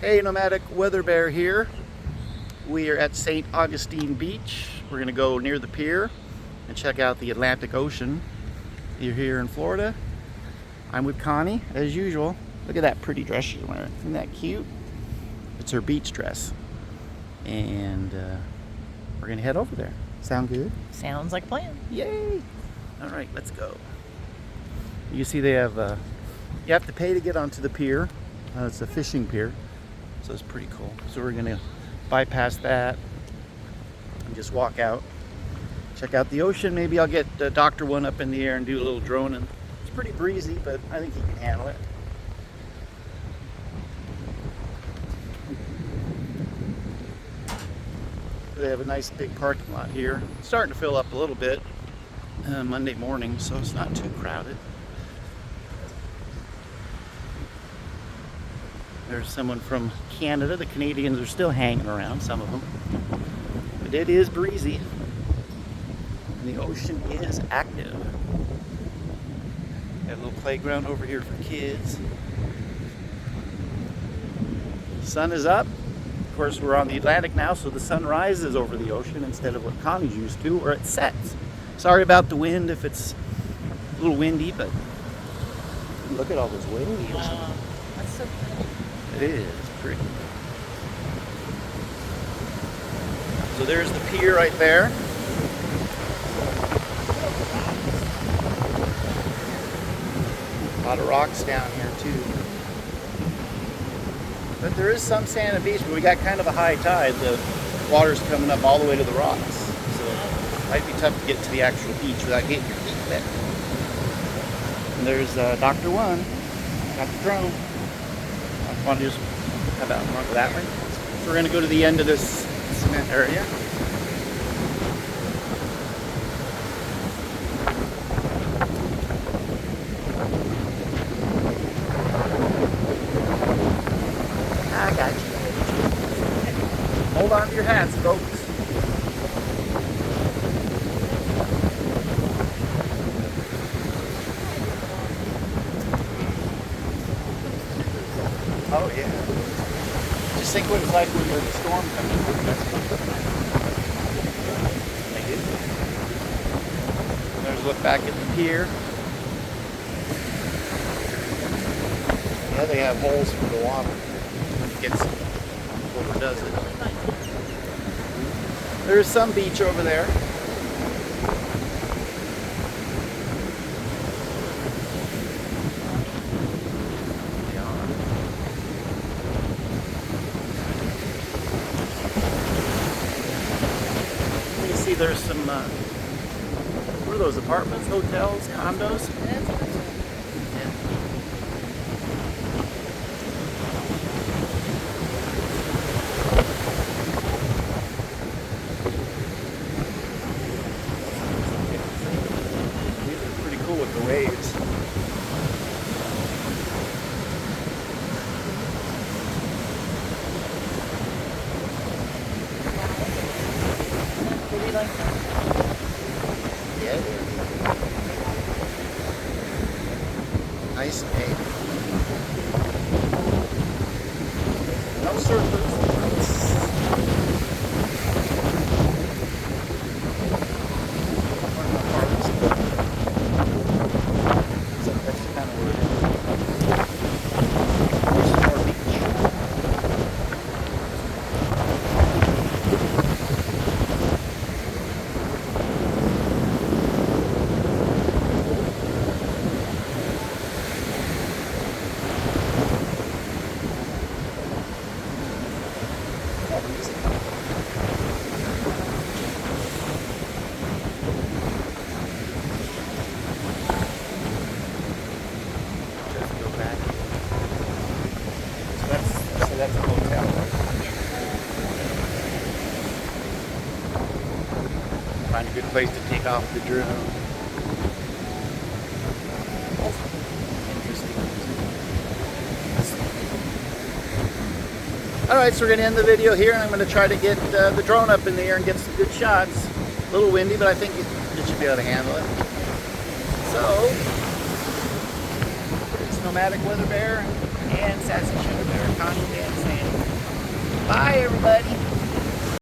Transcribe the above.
Hey, Nomadic Weather Bear here. We are at St. Augustine Beach. We're going to go near the pier and check out the Atlantic Ocean. You're here in Florida. I'm with Connie, as usual. Look at that pretty dress she's wearing. Isn't that cute? It's her beach dress. And we're going to head over there. Sound good? Sounds like a plan. Yay! All right, let's go. You see they have, you have to pay to get onto the pier. It's a fishing pier. So it's pretty cool. So we're gonna bypass that and just walk out, check out the ocean. Maybe I'll get Dr. One up in the air and do a little droning. It's pretty breezy, but I think he can handle it. They have a nice big parking lot here. It's starting to fill up a little bit Monday morning, so it's not too crowded. There's someone from Canada. The Canadians are still hanging around, some of them. But it is breezy. And the ocean is active. Got a little playground over here for kids. Sun is up. Of course, we're on the Atlantic now, so the sun rises over the ocean instead of what Connie's used to, or it sets. Sorry about the wind if it's a little windy, but look at all those waves. Wow, that's so pretty. It is pretty. So there's the pier right there. A lot of rocks down here too. But there is some sand and beach, but we got kind of a high tide. The water's coming up all the way to the rocks. So it might be tough to get to the actual beach without getting your feet wet. And there's Dr. One. Got the drone. Want to just, how about want to go that way? So we're going to go to the end of this cement area. I got you. Hold on to your hats, folks. Oh yeah. Just think what it's like when there's a storm coming through. Thank you. There's a look back at the pier. Yeah, they have holes for the water. It gets overdoes it. There's some beach over there. There's some, what are those, apartments, hotels, condos? Yeah. These are pretty cool with the waves. Like that. Yeah. Nice and made. No surfers. So that's kind of where it is. Here's some more beach. That's a hotel. Find a good place to take off the drone. Interesting. Alright, so we're going to end the video here, and I'm going to try to get the drone up in the air and get some good shots. A little windy, but I think it should be able to handle it. So, it's Nomadic Weather Bear and Sassy Sugar Bear, Connie and Sandy. Bye, everybody.